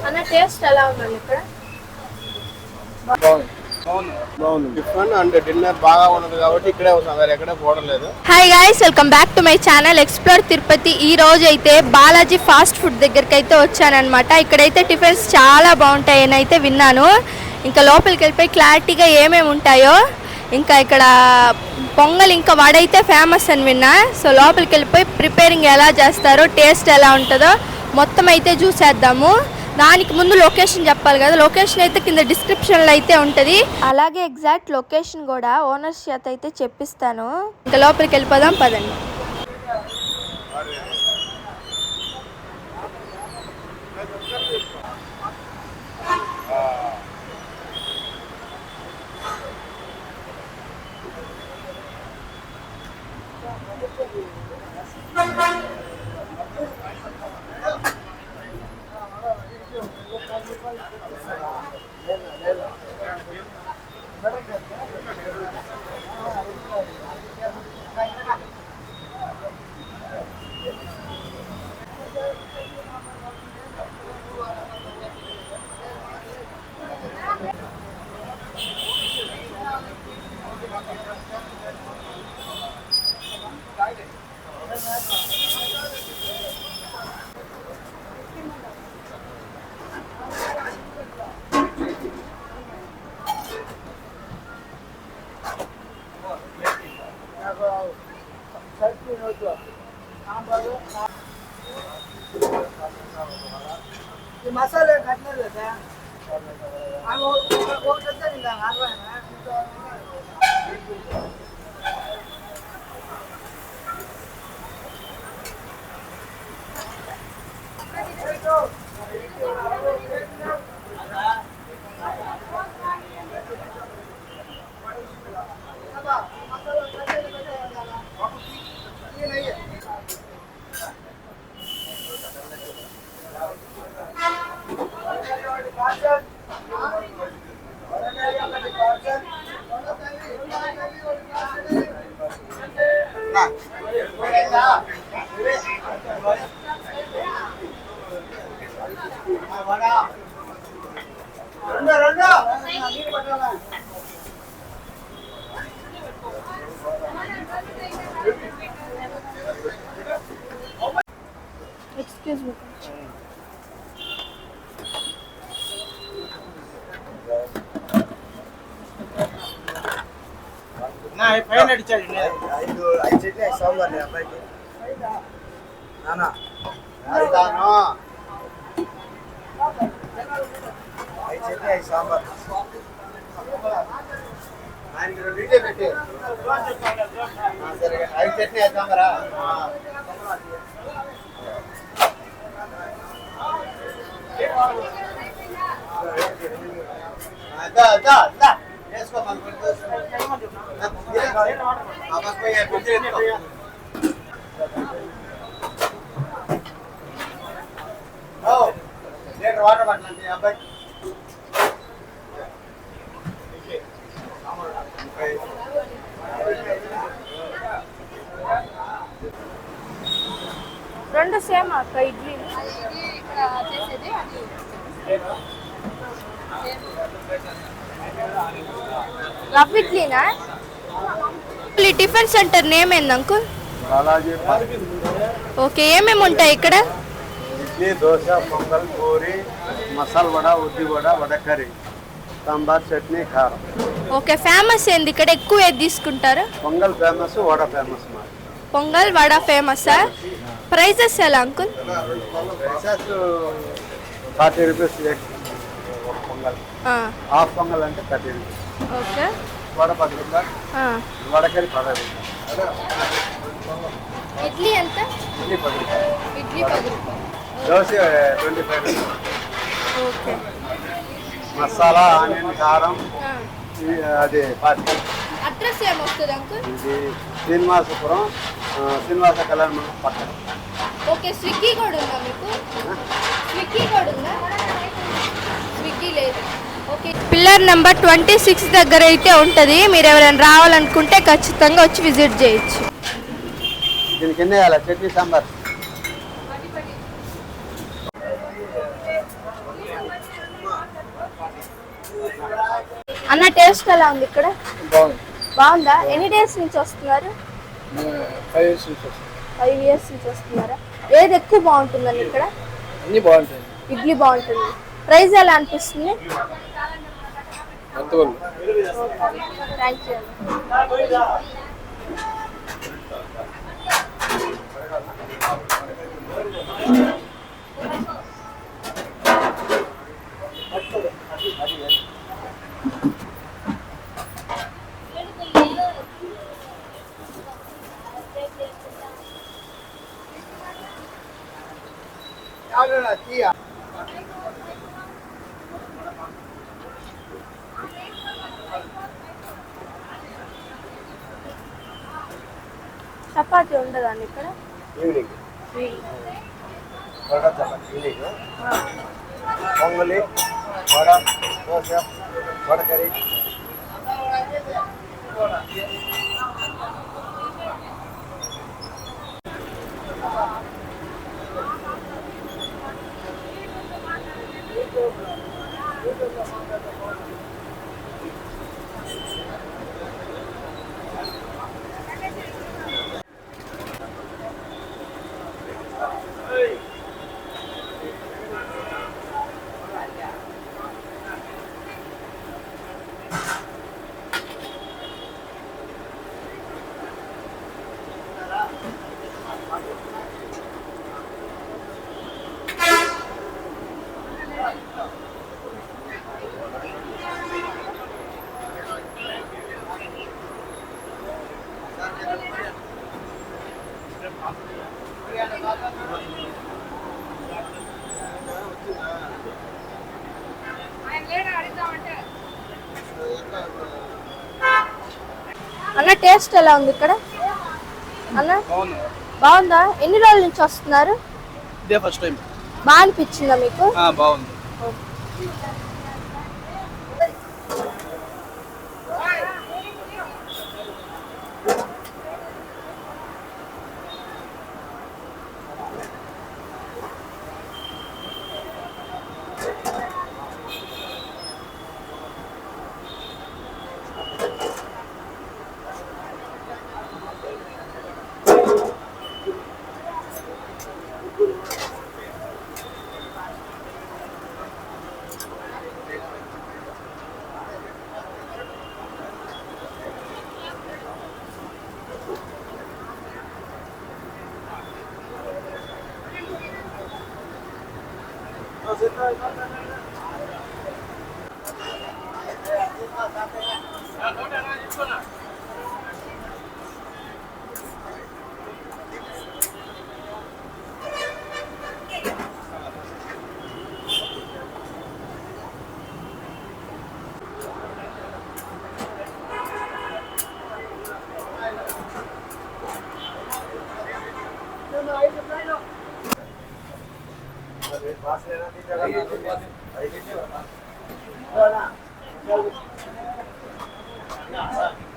అన్న టేస్ట్ ఎలా ఉందండి ఇక్కడ? Hi guys, welcome back to my channel explore Tirupati. ఈ రోజు అయితే బాలాజీ ఫాస్ట్ ఫుడ్ దగ్గరికి అయితే వచ్చానమాట. ఇక్కడైతే టిఫిన్స్ చాలా బాగుంటాయని అయితే విన్నాను. ఇంకా లోపలికి వెళ్ళిపోయి క్లారిటీగా ఏమేమి ఉంటాయో, ఇంకా ఇక్కడ పొంగల్ ఇంకా వడ అయితే ఫేమస్ అని విన్నా. సో లోపలికి వెళ్ళిపోయి ప్రిపేరింగ్ ఎలా చేస్తారో, టేస్ట్ ఎలా ఉంటుందో మొత్తం అయితే చూసేద్దాము. దానికి ముందు లొకేషన్ చెప్పాలి కదా. లొకేషన్ అయితే కింద డిస్క్రిప్షన్లో అయితే ఉంటుంది. అలాగే ఎగ్జాక్ట్ లొకేషన్ కూడా ఓనర్స్ చేత అయితే చెప్పిస్తాను. ఇంకా లోపలికి వెళ్ళిపోదాం పదండి. Excuse me. ఫైన్ అడిచాడు. 5 చట్నీ 5 సాంబార్ అబ్బాయికి. నానా 5 చట్నీ 5 సాంబార్. ఆయనకి 2 ఇడ్లీ పెట్టి. సరే 5 చట్నీ 5 సాంబారా. వాటర్ పట్టండి అబ్బాయి. రెండు సేమ్ అక్క ఇడ్లీ. రవ్వ ఇడ్లీనా? టిఫిన్ సెంటర్ నేమ్ ఏంది అంకుల్? ఓకే, ఏమేమి ఉంటాయి ఇక్కడ? ఇడ్లీ, దోశ, పొంగల్, పూరి, మసాలా వడ, ఉద్ది వడ, వడ కర్రీ, సాంబార్, చట్నీ, కారం. ఓకే, ఫేమస్ ఏంది ఇక్కడ? ఎక్కువ ఏది తీసుకుంటారు? Pongal famous, vada famous. పొంగల్ వడ ఫేమసా? ప్రైజెస్ ఎలా uncle? 40 rupees pongal. Half pongal అంటే 30 రూపీస్. ఓకే, వడ 10 రూపాయలు, వడ కర్రీ 10 రూపాయలు. ఇడ్లీ ఎంత? ఇడ్లీ 10 రూపాయలు. ఇడ్లీ 10 రూపాయలు. Dosa 25 rupees. Okay, masala, onion, కారం అది 40. అడ్రస్ ఏమొస్తుంది అంకుల్? ఇది శ్రీనివాసపురం, శ్రీనివాస కళ్యాణ మండపం పక్కన. ఓకే, స్విగ్గీ కూడా ఉందా మీకు? స్విగ్గీ కూడా ఉందా? స్విగ్గీ లేదు. ఓకే, పిల్లర్ నెంబర్ 26 దగ్గర అయితే ఉంటుంది. మీరు ఎవరైనా రావాలనుకుంటే ఖచ్చితంగా వచ్చి విజిట్ చేయొచ్చు. దీనికి ఎన్ని వేయాలి? చట్నీ, సాంబార్. అన్న టేస్ట్ ఎలా ఉంది ఇక్కడ? బాగుంది. బాగుందా? ఎన్ని డేస్ నుంచి వస్తున్నారు? 5 years నుంచి వస్తుంది. 5 years నుంచి వస్తున్నారా? ఏది ఎక్కువ బాగుంటుందండి ఇక్కడ? అన్ని బాగుంటాయి. ఇడ్లీ బాగుంటుంది. ప్రైస్ ఎలా అనిపిస్తుంది? అంతవరకు థ్యాంక్ యూ. చపాతీ ఉండదండి ఇక్కడ? ఈవినింగ్ వడ చపాతి ఈవినింగ్, పొంగలి, వడ, దోశ, వడకరి. అన్న టేస్ట్ ఎలా ఉంది ఇక్కడ? అన్న బాగుందా? ఎన్ని రోజుల నుంచి వస్తున్నారు? ఇదే ఫస్ట్ టైం. బాగా అనిపించిందా మీకు? బాగుంది.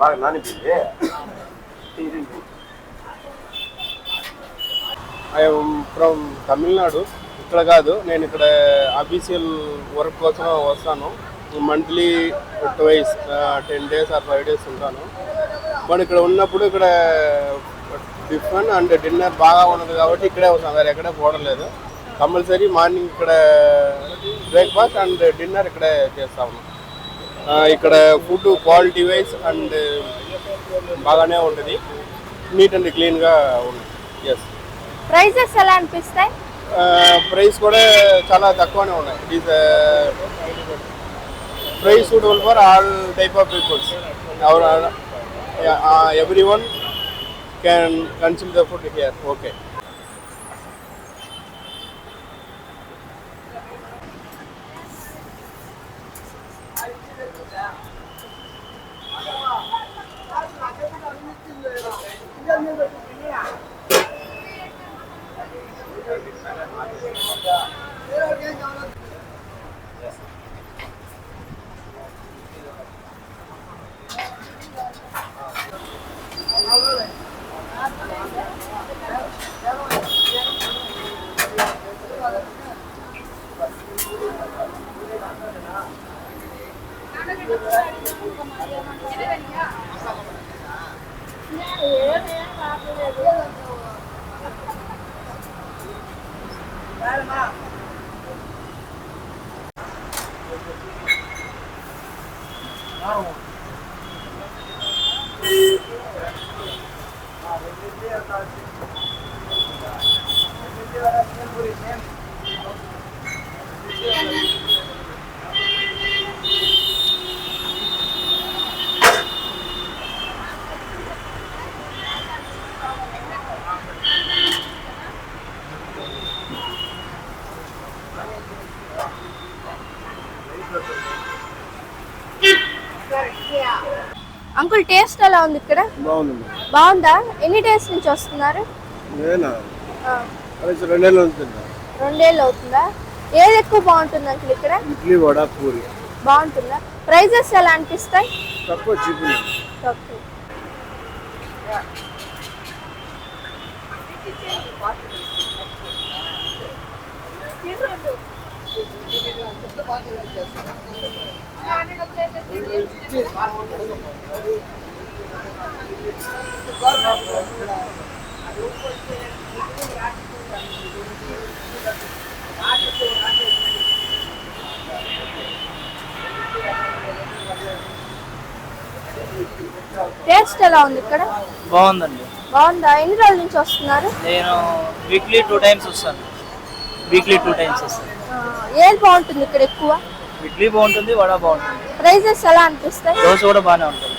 బాగా నానిపింది. I'm from Tamil Nadu. ఇక్కడ కాదు, నేను ఇక్కడ అఫీషియల్ వర్క్ కోసం వస్తాను. Monthly twice 10 days or 5 days ఉంటాను. బట్ ఇక్కడ ఉన్నప్పుడు ఇక్కడ టిఫిన్ అండ్ డిన్నర్ బాగా ఉన్నది కాబట్టి ఇక్కడే వస్తాను, వేరే ఎక్కడే పోవడం లేదు. కంపల్సరీ మార్నింగ్ ఇక్కడ బ్రేక్ఫాస్ట్ అండ్ డిన్నర్ ఇక్కడే చేస్తాము. ఇక్కడ ఫుడ్ క్వాలిటీ వైజ్ అండ్ బాగానే ఉంటుంది, నీట్ అండ్ క్లీన్గా ఉంది. ఎస్. ప్రైజెస్ ఎలా అనిపిస్తాయి? ప్రైస్ కూడా చాలా తక్కువనే ఉన్నాయి. It is price suitable for all type of peoples. Everyone can consume the food here. Okay. Uncle taste ఎలా ఉంది ఇక్కడ? బాగుంది. బాగుందా? ఎన్ని డేస్ నుంచి వస్తున్నారు? నేనా ఆ, 2 నెలలు అవుతుంది. 2 ఏళ్ళు అవుతుందా? ఏది ఎక్కువ బాగుంటుంది అంకుల్ ఇక్కడ? ఇడ్లీ వడ పూరి బాగుంటుందా? ప్రైజెస్ ఎలా అనిపిస్తాయి? తక్కువ చీపు. తక్కువ. టేస్ట్ ఎలా ఉంది ఇక్కడ? బాగుందండి. బాగుందా? ఎన్ని రోజుల నుంచి వస్తున్నారు? నేను వీక్లీ 2 టైమ్స్ వస్తాను. ఆ, ఏది బాగుంటుంది ఇక్కడ ఎక్కువ? ఇడ్లీ బాగుంటుంది, వడ బాగుంటుంది, ప్రైజెస్ ఎలా అనిపిస్తాయి? దోశ కూడా బాగానే ఉంటుంది.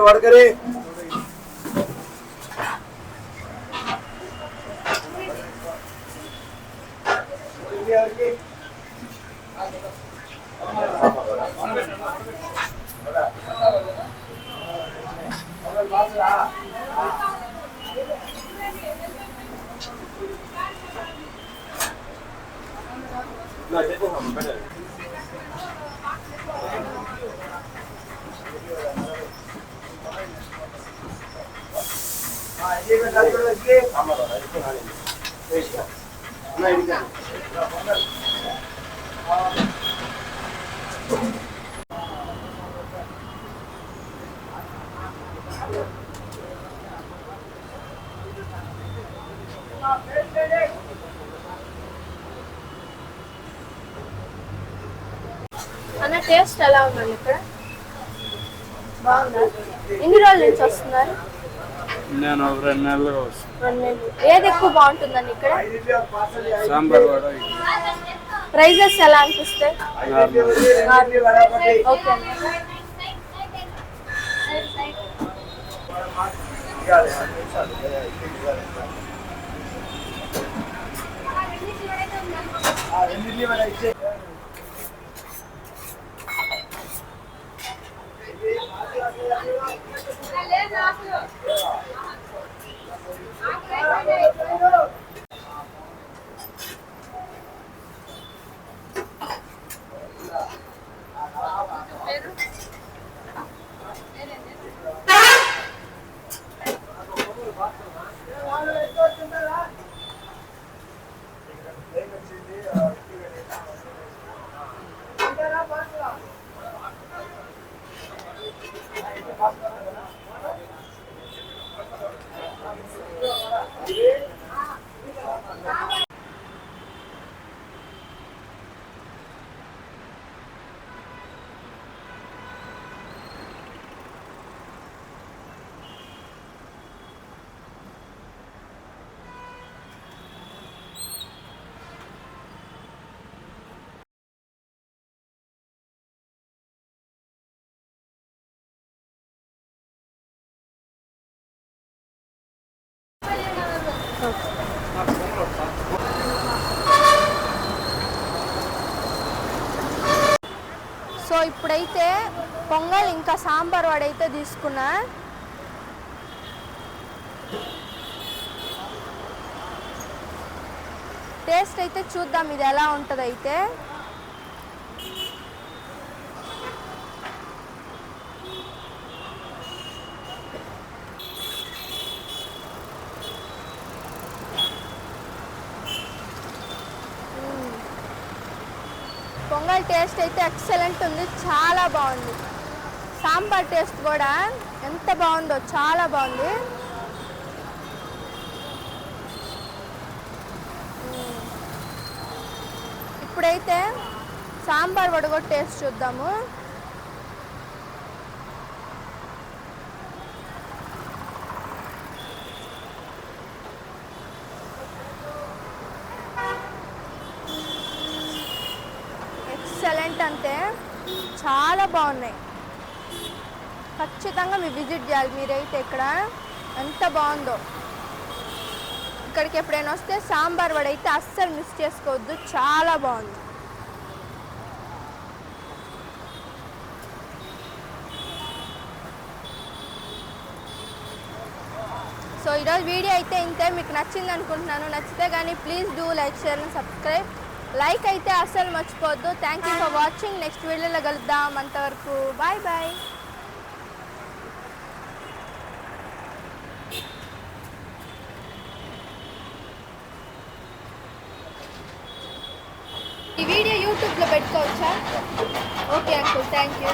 వడకరి అన్న టేస్ట్ ఎలా ఉందండి ఇక్కడ? బాగుందా? ఎన్ని రోజుల నుంచి వస్తున్నారు? నేను 2 నెలలుగా వస్తాను. 2 నెలలు. ఏది ఎక్కువ బాగుంటుందండి ఇక్కడ? సాంబార్ వడ ప్రైజెస్ ఎలా అనిపిస్తాయి? నార్మల్. ఓకే అన్న. సో ఇప్పుడైతే పొంగల్ ఇంకా సాంబార్ వడ అయితే తీసుకున్నా. టేస్ట్ అయితే చూద్దాం ఇది ఎలా ఉంటుంది. అయితే పొంగల్ టేస్ట్ అయితే ఎక్సలెంట్ ఉంది, చాలా బాగుంది. సాంబార్ టేస్ట్ కూడా ఎంత బాగుందో, చాలా బాగుంది. ఇప్పుడైతే సాంబార్ వడ కూడా టేస్ట్ చూద్దాము. ఎక్సలెంట్ అంతే, చాలా బాగున్నాయి. ఖచ్చితంగా మీరు విజిట్ చేయాలి మీరైతే. ఇక్కడ ఎంత బాగుందో. ఇక్కడికి ఎప్పుడైనా వస్తే సాంబార్ వడ అయితే అస్సలు మిస్ చేసుకోవద్దు, చాలా బాగుంది. సో ఈరోజు వీడియో అయితే ఇంతే. మీకు నచ్చింది అనుకుంటున్నాను. నచ్చితే కానీ please do like, share and subscribe. Like అయితే అస్సలు మర్చిపోవద్దు. Thank you for watching. Next వీడియోలో కలుద్దాం. అంతవరకు బాయ్ బాయ్. ఈ వీడియో యూట్యూబ్లో పెట్టుకోవచ్చా? Okay uncle, thank you.